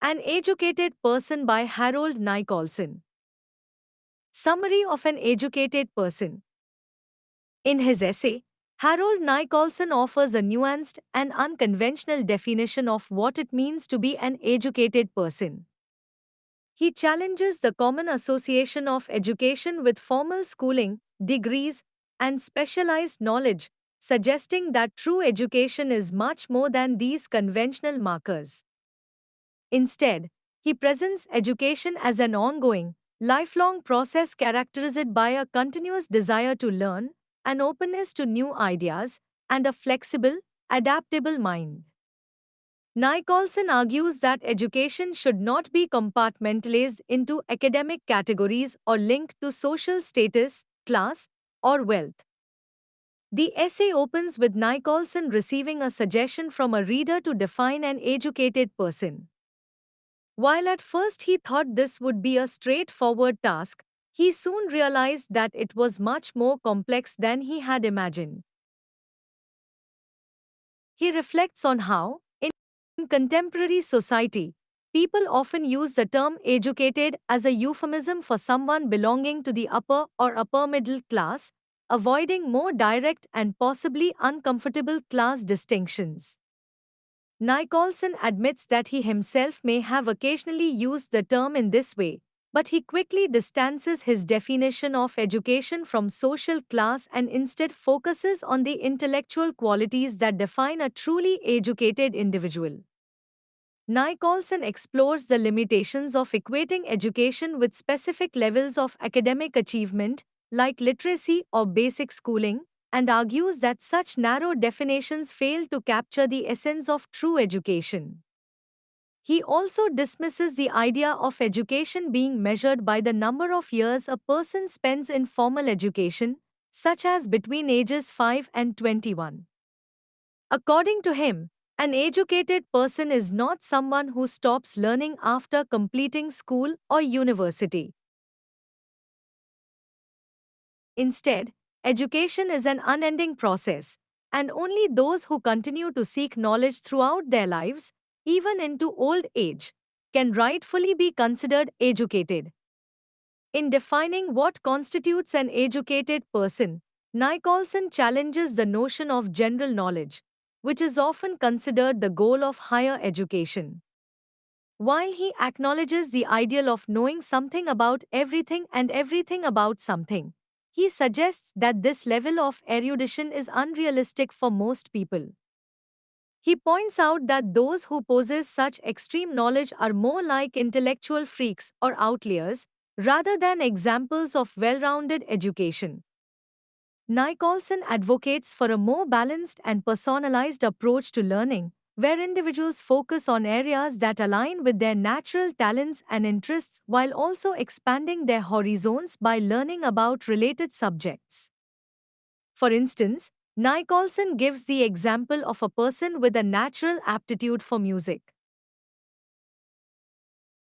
An Educated Person by Harold Nicolson. Summary of an educated person. In his essay, Harold Nicolson offers a nuanced and unconventional definition of what it means to be an educated person. He challenges the common association of education with formal schooling, degrees, and specialized knowledge, suggesting that true education is much more than these conventional markers. Instead, he presents education as an ongoing, lifelong process characterized by a continuous desire to learn, an openness to new ideas, and a flexible, adaptable mind. Nicolson argues that education should not be compartmentalized into academic categories or linked to social status, class, or wealth. The essay opens with Nicolson receiving a suggestion from a reader to define an educated person. While at first he thought this would be a straightforward task, he soon realized that it was much more complex than he had imagined. He reflects on how, in contemporary society, people often use the term educated as a euphemism for someone belonging to the upper or upper middle class, avoiding more direct and possibly uncomfortable class distinctions. Nicolson admits that he himself may have occasionally used the term in this way, but he quickly distances his definition of education from social class and instead focuses on the intellectual qualities that define a truly educated individual. Nicolson explores the limitations of equating education with specific levels of academic achievement, like literacy or basic schooling, and argues that such narrow definitions fail to capture the essence of true education. He also dismisses the idea of education being measured by the number of years a person spends in formal education, such as between ages 5 and 21. According to him, an educated person is not someone who stops learning after completing school or university. Instead, education is an unending process, and only those who continue to seek knowledge throughout their lives, even into old age, can rightfully be considered educated. In defining what constitutes an educated person, Nicolson challenges the notion of general knowledge, which is often considered the goal of higher education. While he acknowledges the ideal of knowing something about everything and everything about something, he suggests that this level of erudition is unrealistic for most people. He points out that those who possess such extreme knowledge are more like intellectual freaks or outliers, rather than examples of well-rounded education. Nicolson advocates for a more balanced and personalized approach to learning, where individuals focus on areas that align with their natural talents and interests while also expanding their horizons by learning about related subjects. For instance, Nicolson gives the example of a person with a natural aptitude for music.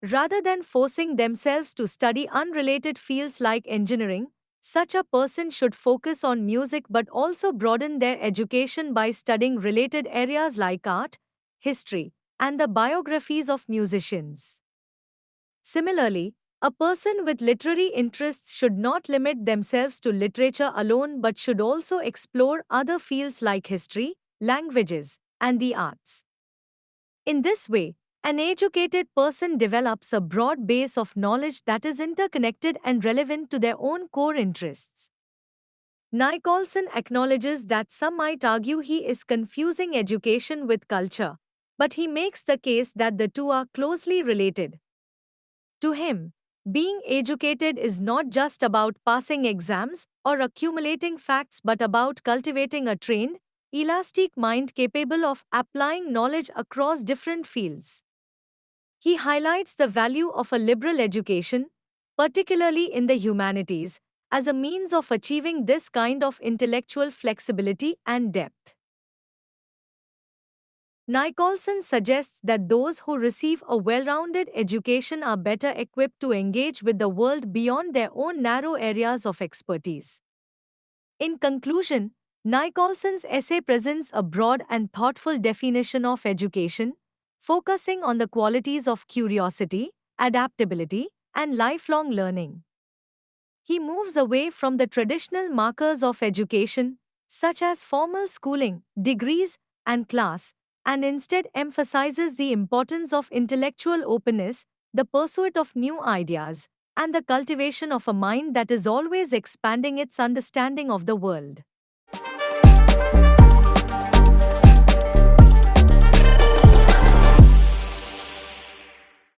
Rather than forcing themselves to study unrelated fields like engineering, such a person should focus on music but also broaden their education by studying related areas like art, history, and the biographies of musicians. Similarly, a person with literary interests should not limit themselves to literature alone but should also explore other fields like history, languages, and the arts. In this way, an educated person develops a broad base of knowledge that is interconnected and relevant to their own core interests. Nicolson acknowledges that some might argue he is confusing education with culture, but he makes the case that the two are closely related. To him, being educated is not just about passing exams or accumulating facts but about cultivating a trained, elastic mind capable of applying knowledge across different fields. He highlights the value of a liberal education, particularly in the humanities, as a means of achieving this kind of intellectual flexibility and depth. Nicolson suggests that those who receive a well-rounded education are better equipped to engage with the world beyond their own narrow areas of expertise. In conclusion, Nicolson's essay presents a broad and thoughtful definition of education, focusing on the qualities of curiosity, adaptability, and lifelong learning. He moves away from the traditional markers of education, such as formal schooling, degrees, and class, and instead emphasizes the importance of intellectual openness, the pursuit of new ideas, and the cultivation of a mind that is always expanding its understanding of the world.